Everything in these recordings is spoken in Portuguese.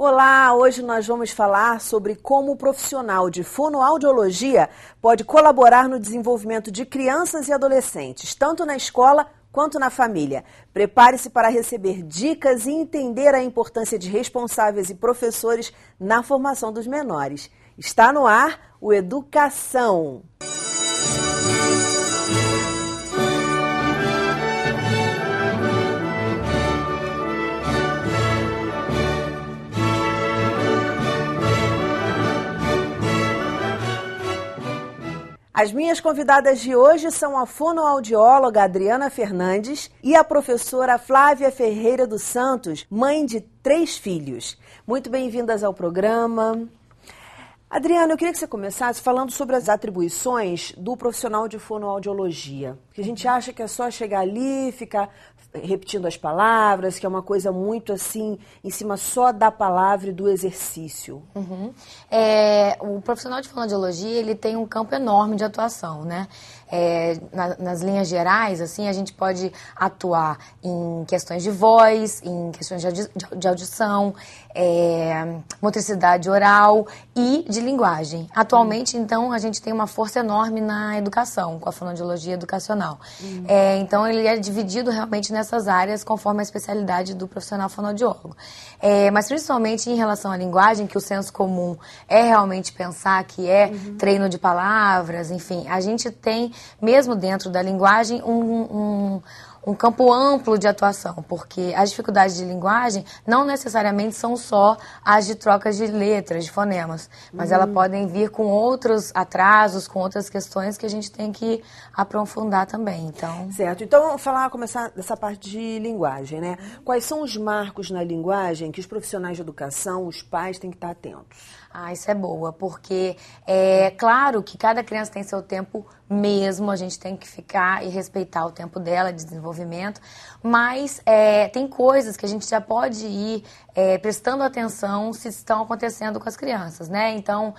Olá, hoje nós vamos falar sobre como o profissional de fonoaudiologia pode colaborar no desenvolvimento de crianças e adolescentes, tanto na escola quanto na família. Prepare-se para receber dicas e entender a importância de responsáveis e professores na formação dos menores. Está no ar o Educação. As minhas convidadas de hoje são a fonoaudióloga Adriana Fernandes e a professora Flávia Ferreira dos Santos, mãe de 3 filhos. Muito bem-vindas ao programa. Adriana, eu queria que você começasse falando sobre as atribuições do profissional de fonoaudiologia. Porque a gente acha que é só chegar ali, ficar repetindo as palavras, que é uma coisa muito assim, em cima só da palavra e do exercício. O profissional de fonoaudiologia, ele tem um campo enorme de atuação, né? Nas linhas gerais, assim, a gente pode atuar em questões de voz, em questões de audição, motricidade oral e de linguagem. Atualmente, então, a gente tem uma força enorme na educação, com a fonoaudiologia educacional. Então, ele é dividido realmente nessas áreas, conforme a especialidade do profissional fonoaudiólogo. Mas, principalmente em relação à linguagem, que o senso comum é realmente pensar que é treino de palavras, enfim, a gente tem, mesmo dentro da linguagem, um campo amplo de atuação, porque as dificuldades de linguagem não necessariamente são só as de trocas de letras, de fonemas, mas elas podem vir com outros atrasos, com outras questões que a gente tem que aprofundar também. Então... Certo. Então, vamos começar dessa parte de linguagem, né? Quais são os marcos na linguagem que os profissionais de educação, os pais, têm que estar atentos? Isso é boa, porque é claro que cada criança tem seu tempo mesmo, a gente tem que ficar e respeitar o tempo dela de desenvolvimento, mas tem coisas que a gente já pode ir prestando atenção se estão acontecendo com as crianças, né? Então,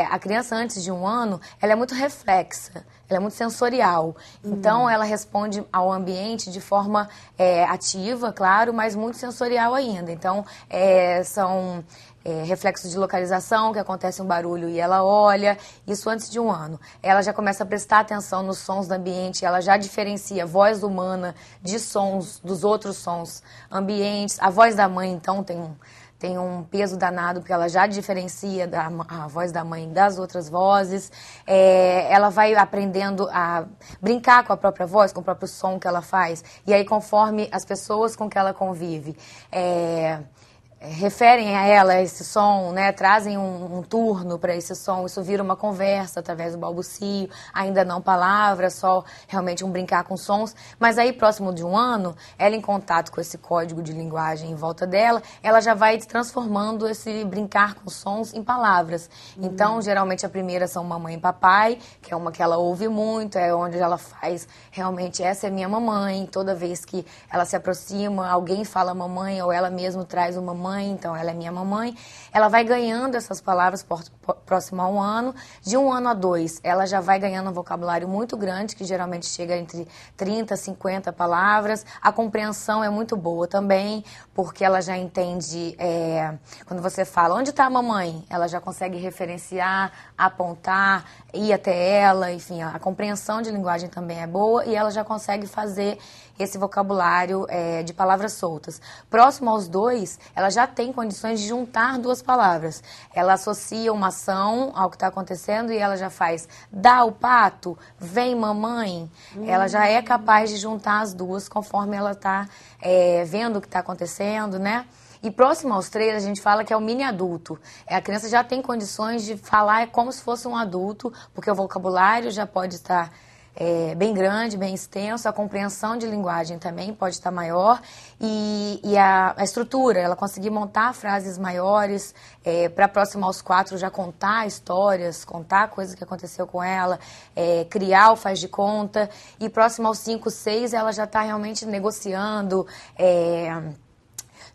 a criança antes de 1 ano, ela é muito reflexa, ela é muito sensorial, então ela responde ao ambiente de forma ativa, claro, mas muito sensorial ainda. Então, são... reflexos de localização, que acontece um barulho e ela olha, isso antes de 1 ano. Ela já começa a prestar atenção nos sons do ambiente, ela já diferencia a voz humana de sons, dos outros sons ambientes. A voz da mãe, então, tem um peso danado, porque ela já diferencia a voz da mãe das outras vozes. Ela vai aprendendo a brincar com a própria voz, com o próprio som que ela faz. E aí, conforme as pessoas com que ela convive, referem a ela esse som, né? Trazem um turno para esse som, isso vira uma conversa através do balbucio, ainda não palavras, só realmente um brincar com sons, mas aí próximo de 1 ano, ela em contato com esse código de linguagem em volta dela, ela já vai transformando esse brincar com sons em palavras. Então, geralmente a primeira são mamãe e papai, que é uma que ela ouve muito, é onde ela faz realmente, essa é minha mamãe, toda vez que ela se aproxima, alguém fala mamãe ou ela mesma traz uma mamãe, então ela é minha mamãe, ela vai ganhando essas palavras próximo a 1 ano, de 1 ano a 2, ela já vai ganhando um vocabulário muito grande, que geralmente chega entre 30 e 50 palavras, a compreensão é muito boa também, porque ela já entende, quando você fala, onde está a mamãe? Ela já consegue referenciar, apontar, ir até ela, enfim, a compreensão de linguagem também é boa e ela já consegue fazer esse vocabulário de palavras soltas. Próximo aos 2, ela já tem condições de juntar 2 palavras. Ela associa uma ação ao que está acontecendo e ela já faz dá o pato, vem mamãe. Ela já é capaz de juntar as 2 conforme ela está vendo o que está acontecendo, né? E próximo aos 3, a gente fala que é o mini adulto. A criança já tem condições de falar como se fosse um adulto, porque o vocabulário já pode estar bem grande, bem extenso, a compreensão de linguagem também pode estar maior e a estrutura, ela conseguir montar frases maiores, para próximo aos 4 já contar histórias, contar coisas que aconteceu com ela, criar o faz de conta, e próximo aos 5, 6 ela já está realmente negociando,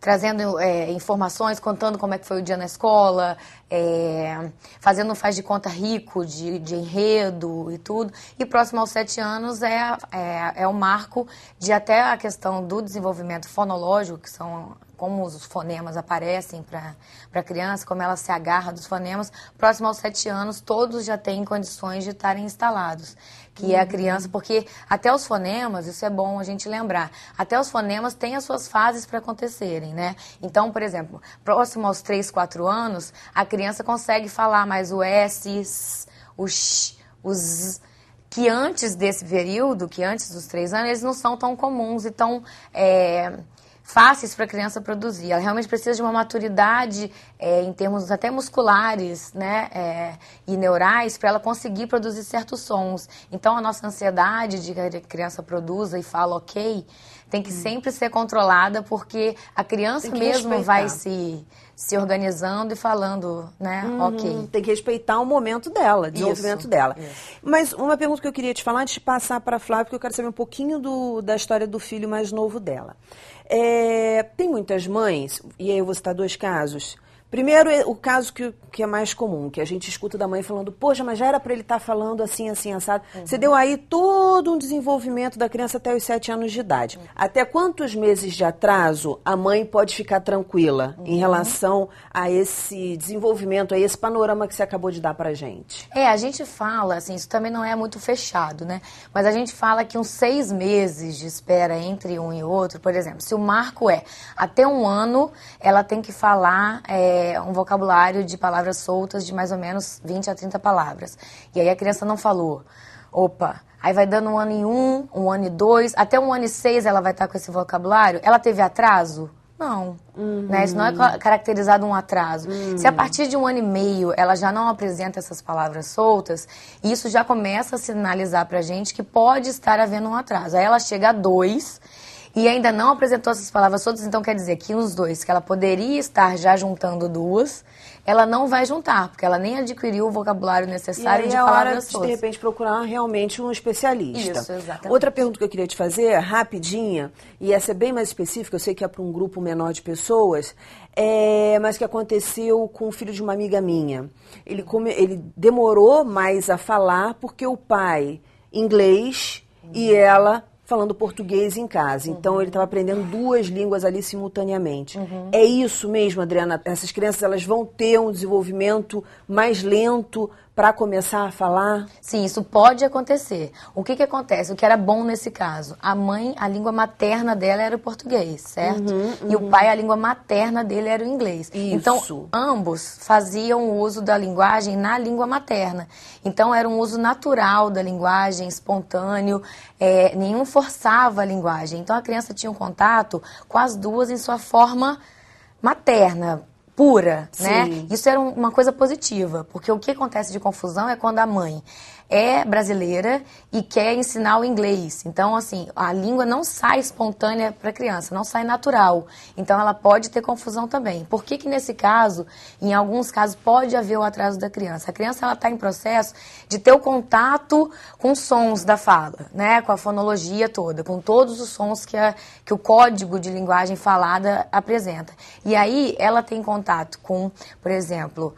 trazendo informações, contando como é que foi o dia na escola, fazendo um faz de conta rico de enredo e tudo. E próximo aos 7 anos é o marco de até a questão do desenvolvimento fonológico, que são como os fonemas aparecem para a criança, como ela se agarra dos fonemas, próximo aos 7 anos, todos já têm condições de estarem instalados, que é a criança, porque até os fonemas, isso é bom a gente lembrar, até os fonemas têm as suas fases para acontecerem, né? Então, por exemplo, próximo aos 3, 4 anos, a criança consegue falar mais o S, o X, os... que antes desse período, que antes dos 3 anos, eles não são tão comuns e tão fáceis para a criança produzir. Ela realmente precisa de uma maturidade em termos até musculares, né, e neurais para ela conseguir produzir certos sons. Então, a nossa ansiedade de que a criança produza e fala ok, tem que sempre ser controlada, porque a criança mesmo respeitar. vai se organizando e falando, né, ok. Tem que respeitar o momento dela, o desenvolvimento dela. Isso. Mas uma pergunta que eu queria te falar antes de passar para a Flávia, porque eu quero saber um pouquinho da história do filho mais novo dela. Tem muitas mães, e aí eu vou citar 2 casos. Primeiro, o caso que é mais comum, que a gente escuta da mãe falando, poxa, mas já era para ele estar falando assim, assim, assado. Você deu aí todo um desenvolvimento da criança até os 7 anos de idade. Até quantos meses de atraso a mãe pode ficar tranquila em relação a esse desenvolvimento, a esse panorama que você acabou de dar pra gente? A gente fala, assim, isso também não é muito fechado, né? Mas a gente fala que uns 6 meses de espera entre um e outro, por exemplo, se o marco até 1 ano, ela tem que falar um vocabulário de palavras soltas de mais ou menos 20 a 30 palavras. E aí a criança não falou, opa, aí vai dando 1 ano em 1 ano em 2, até 1 ano e 6 ela vai estar com esse vocabulário. Ela teve atraso? Não. Né? Isso não é caracterizado um atraso. Se a partir de 1 ano e meio ela já não apresenta essas palavras soltas, isso já começa a sinalizar pra gente que pode estar havendo um atraso. Aí ela chega a 2 e ainda não apresentou essas palavras soltas, então quer dizer que os 2, que ela poderia estar já juntando 2, ela não vai juntar, porque ela nem adquiriu o vocabulário necessário de palavras soltas. De repente, procurar realmente um especialista. Isso, exatamente. Outra pergunta que eu queria te fazer, rapidinha, e essa é bem mais específica, eu sei que é para um grupo menor de pessoas, mas que aconteceu com o filho de uma amiga minha. Ele demorou mais a falar porque o pai, inglês, e ela falando português em casa. Então, ele estava aprendendo 2 línguas ali simultaneamente. É isso mesmo, Adriana? Essas crianças elas vão ter um desenvolvimento mais lento para começar a falar? Sim, isso pode acontecer. O que acontece? O que era bom nesse caso? A mãe, a língua materna dela era o português, certo? E o pai, a língua materna dele era o inglês. Isso. Então, ambos faziam o uso da linguagem na língua materna. Então, era um uso natural da linguagem, espontâneo, nenhum forçava a linguagem. Então, a criança tinha um contato com as 2 em sua forma materna, pura, né? Isso era uma coisa positiva, porque o que acontece de confusão é quando a mãe é brasileira e quer ensinar o inglês. Então, assim, a língua não sai espontânea para a criança, não sai natural. Então, ela pode ter confusão também. Por que nesse caso, em alguns casos, pode haver o atraso da criança? A criança, ela está em processo de ter o contato com os sons da fala, né? Com a fonologia toda, com todos os sons que o código de linguagem falada apresenta. E aí, ela tem contato com, por exemplo,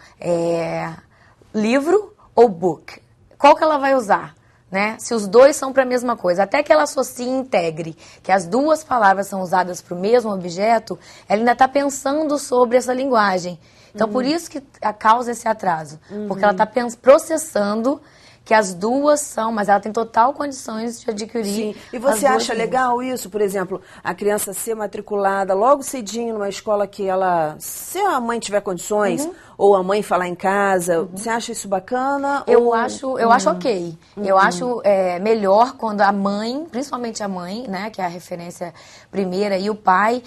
livro ou book. Qual que ela vai usar, né? Se os 2 são para a mesma coisa, até que ela associe e integre que as 2 palavras são usadas para o mesmo objeto, ela ainda está pensando sobre essa linguagem. Então, por isso que causa esse atraso, porque ela está processando que as 2 são, mas ela tem total condições de adquirir. Sim. E você acha legal isso, por exemplo, a criança ser matriculada logo cedinho numa escola que ela, se a mãe tiver condições, ou a mãe falar em casa, você acha isso bacana? Eu acho ok. Eu acho melhor quando a mãe, principalmente a mãe, né, que é a referência primeira, e o pai,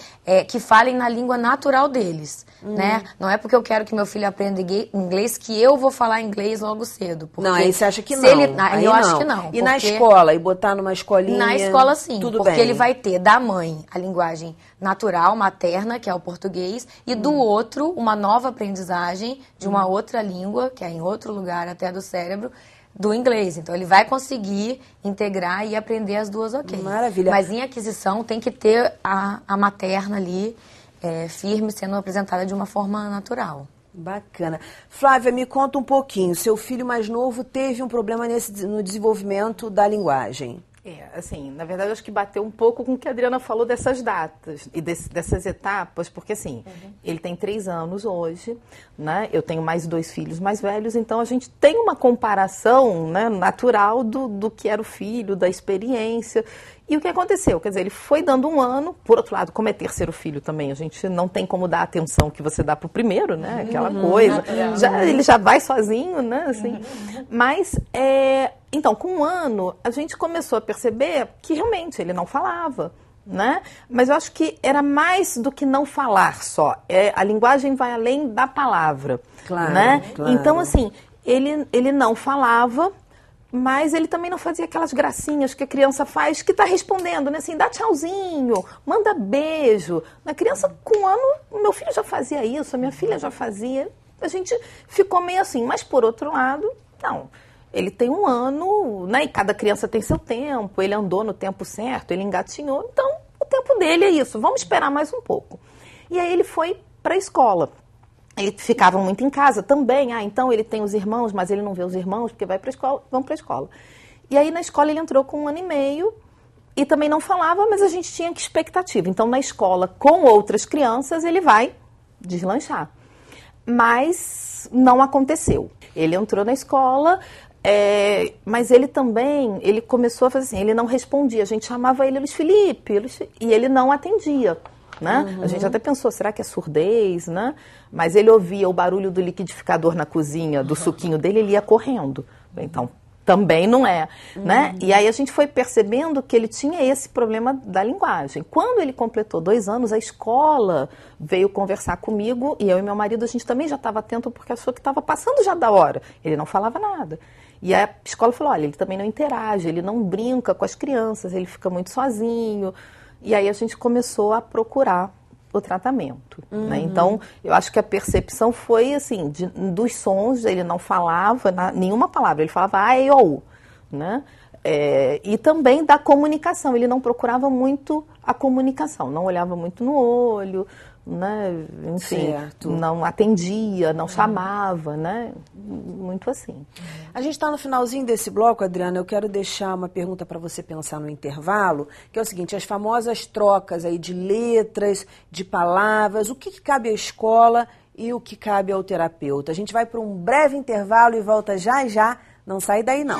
que falem na língua natural deles, né? Não é porque eu quero que meu filho aprenda inglês que eu vou falar inglês logo cedo. Não, aí você acha que não. Eu acho que não. E na escola? E botar numa escolinha? Na escola, sim. Tudo porque bem. ele vai ter da mãe a linguagem natural, materna, que é o português, e do outro, uma nova aprendizagem de uma outra língua, que é em outro lugar até do cérebro, do inglês. Então, ele vai conseguir integrar e aprender as 2 ok. Maravilha. Mas em aquisição tem que ter a materna ali firme, sendo apresentada de uma forma natural. Bacana. Flávia, me conta um pouquinho. Seu filho mais novo teve um problema no desenvolvimento da linguagem. Assim, na verdade, eu acho que bateu um pouco com o que a Adriana falou dessas datas e dessas etapas, porque assim, ele tem 3 anos hoje, né? Eu tenho mais 2 filhos mais velhos, então a gente tem uma comparação, né, natural do que era o filho, da experiência. E o que aconteceu? Quer dizer, ele foi dando um ano, por outro lado, como é terceiro filho também, a gente não tem como dar a atenção que você dá pro primeiro, né? Aquela coisa. Ele já vai sozinho, né? Assim. Mas, então, com um ano, a gente começou a perceber que realmente ele não falava, né? Mas eu acho que era mais do que não falar só. A linguagem vai além da palavra, claro, né? Claro. Então, assim, ele não falava, mas ele também não fazia aquelas gracinhas que a criança faz, que está respondendo, né? Assim, dá tchauzinho, manda beijo. Na criança, com um ano, meu filho já fazia isso, a minha filha já fazia. A gente ficou meio assim. Mas, por outro lado, não. Ele tem um ano, né? E cada criança tem seu tempo. Ele andou no tempo certo, ele engatinhou. Então, o tempo dele é isso. Vamos esperar mais um pouco. E aí ele foi para a escola. Ele ficava muito em casa também. Então ele tem os irmãos, mas ele não vê os irmãos porque vai para a escola, vão para a escola. E aí na escola ele entrou com 1 ano e meio e também não falava, mas a gente tinha que expectativa. Então na escola com outras crianças ele vai deslanchar. Mas não aconteceu. Ele entrou na escola, mas ele começou a fazer assim, ele não respondia. A gente chamava ele Luiz Felipe, e ele não atendia. Né? A gente até pensou, será que é surdez, né? Mas ele ouvia o barulho do liquidificador na cozinha, do suquinho dele, ele ia correndo. Então, também não é, né? E aí a gente foi percebendo que ele tinha esse problema da linguagem. Quando ele completou 2 anos, a escola veio conversar comigo, e eu e meu marido, a gente também já estava atento, porque achou que estava passando já da hora. Ele não falava nada. E a escola falou, olha, ele também não interage, ele não brinca com as crianças, ele fica muito sozinho. E aí a gente começou a procurar o tratamento. Né? Então, eu acho que a percepção foi assim, dos sons, ele não falava nenhuma palavra, ele falava a, e, o, né? E também da comunicação, ele não procurava muito a comunicação, não olhava muito no olho, né? Enfim, certo. Não atendia, não chamava, né? Muito assim. A gente está no finalzinho desse bloco, Adriana, eu quero deixar uma pergunta para você pensar no intervalo, que é o seguinte, as famosas trocas aí de letras, de palavras, o que cabe à escola e o que cabe ao terapeuta. A gente vai para um breve intervalo e volta já já, não sai daí não.